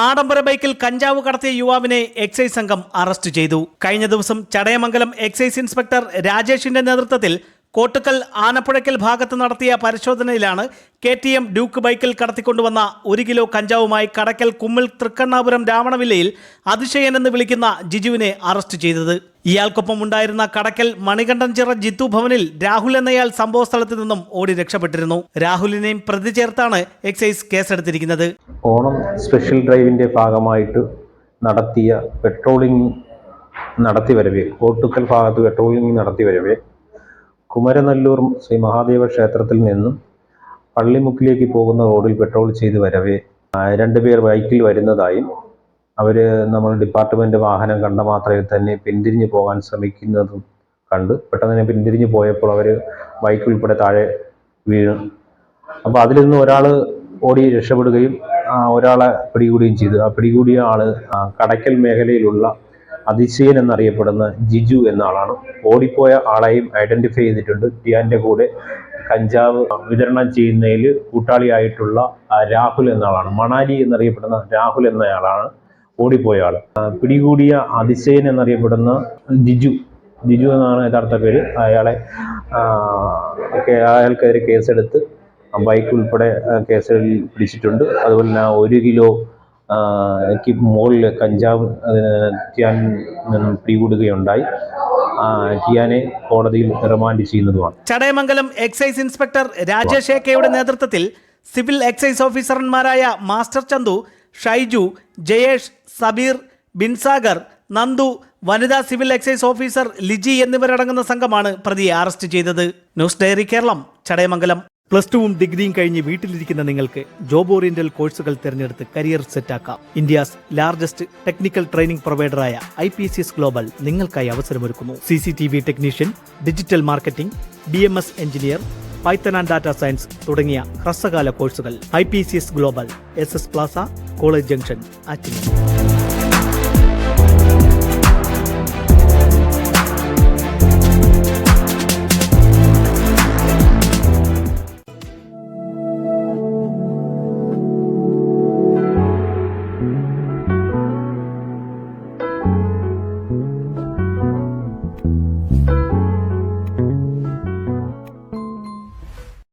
ആഡംബര ബൈക്കിൽ കഞ്ചാവ് കടത്തിയ യുവാവിനെ എക്സൈസ് സംഘം അറസ്റ്റ് ചെയ്തു. കഴിഞ്ഞ ദിവസം ചടയമംഗലം എക്സൈസ് ഇൻസ്പെക്ടർ രാജേഷിന്റെ നേതൃത്വത്തിൽ കോട്ടുക്കൽ ആനപ്പുഴയ്ക്കൽ ഭാഗത്ത് നടത്തിയ പരിശോധനയിലാണ് KTM ഡ്യൂക്ക് ബൈക്കിൽ കടത്തിക്കൊണ്ടുവന്ന 1 കിലോ കഞ്ചാവുമായി കടക്കൽ കുമ്മിൾ തൃക്കണ്ണാപുരം രാവണവില്ലയിൽ അതിശയൻ എന്ന് വിളിക്കുന്ന ജിജുവിനെ അറസ്റ്റ് ചെയ്തത്. ഇയാൾക്കൊപ്പം ഉണ്ടായിരുന്ന കടക്കൽ മണികണ്ഠൻചിറ ജിത്തു ഭവനിൽ രാഹുൽ എന്നയാൾ സംഭവ സ്ഥലത്ത് നിന്നും ഓടി രക്ഷപ്പെട്ടിരുന്നു. രാഹുലിനെയും പ്രതി ചേർത്താണ് എക്സൈസ് കേസെടുത്തിരിക്കുന്നത്. ഓണം സ്പെഷ്യൽ ഡ്രൈവിൻ്റെ ഭാഗമായിട്ട് നടത്തിയ പെട്രോളിംഗ് നടത്തി വരവേ കോട്ടുക്കൽ ഭാഗത്ത് പെട്രോളിംഗ് നടത്തി വരവേ കുമരനല്ലൂർ ശ്രീ മഹാദേവ ക്ഷേത്രത്തിൽ നിന്നും പള്ളിമുക്കിലേക്ക് പോകുന്ന റോഡിൽ പെട്രോൾ ചെയ്ത് വരവേ 2 പേർ ബൈക്കിൽ വരുന്നതായും അവർ നമ്മൾ ഡിപ്പാർട്ട്മെൻറ്റ് വാഹനം കണ്ട മാത്രമേ തന്നെ പിന്തിരിഞ്ഞു പോകാൻ ശ്രമിക്കുന്നതും കണ്ട് പെട്ടെന്ന് തന്നെ പിന്തിരിഞ്ഞു പോയപ്പോൾ അവർ ബൈക്ക് ഉൾപ്പെടെ താഴെ വീണു. അപ്പോൾ അതിൽ നിന്ന് ഒരാൾ ഓടി രക്ഷപ്പെടുകയും ഒരാളെ പിടികൂടുകയും ചെയ്തു. ആ പിടികൂടിയ ആൾ കടയ്ക്കൽ മേഖലയിലുള്ള അതിശയൻ എന്നറിയപ്പെടുന്ന ജിജു എന്ന ആളാണ്. ഓടിപ്പോയ ആളെയും ഐഡന്റിഫൈ ചെയ്തിട്ടുണ്ട്. ടിയാൻ്റെ കൂടെ കഞ്ചാവ് വിതരണം ചെയ്യുന്നതിൽ കൂട്ടാളിയായിട്ടുള്ള രാഹുൽ എന്ന ആളാണ്. മണാലി എന്നറിയപ്പെടുന്ന രാഹുൽ എന്നയാളാണ് ഓടിപ്പോയ ആൾ. പിടികൂടിയ അതിശയൻ എന്നറിയപ്പെടുന്ന ജിജു എന്നാണ് യഥാർത്ഥ പേര്. അയാൾക്കെതിരെ കേസെടുത്ത് ബൈക്ക് ഉൾപ്പെടെ കേസിൽ പിടിച്ചിട്ടുണ്ട്. അതുപോലെ തന്നെ 1 കിലോ മുകളിൽ കഞ്ചാവ് ടിയാൻ നിന്നും പിടികൂടുകയുണ്ടായി. ടിയാനെ കോടതിയിൽ റിമാൻഡ് ചെയ്യുന്നതുമാണ്. ചടയമംഗലം എക്സൈസ് ഇൻസ്പെക്ടർ രാജേഷ് കെയുടെ നേതൃത്വത്തിൽ സിവിൽ എക്സൈസ് ഓഫീസർമാരായ മാസ്റ്റർ ചന്തു, ഷൈജു, ജയേഷ്, സബീർ, ബിൻസാഗർ, നന്ദു, വനിതാ സിവിൽ എക്സൈസ് ഓഫീസർ ലിജി എന്നിവരടങ്ങുന്ന സംഘമാണ് പ്രതിയെ അറസ്റ്റ് ചെയ്തത്. News diary Keralam, Chadayamangalam. +2 ഡിഗ്രിയും കഴിഞ്ഞ് വീട്ടിലിരിക്കുന്ന നിങ്ങൾക്ക് ജോബ് ഓറിയന്റൽ കോഴ്സുകൾ തിരഞ്ഞെടുത്ത് കരിയർ സെറ്റാക്കാം. ഇന്ത്യസ് ലാർജസ്റ്റ് ടെക്നിക്കൽ ട്രെയിനിംഗ് പ്രൊവൈഡറായ IPCS ഗ്ലോബൽ നിങ്ങൾക്കായി അവസരമൊരുക്കുന്നു. CCTV technician, digital marketing, BMS engineer, python and data science തുടങ്ങിയ ഹ്രസ്വകാല കോഴ്സുകൾ. IPCS global, SS plaza, college junction, Attingal.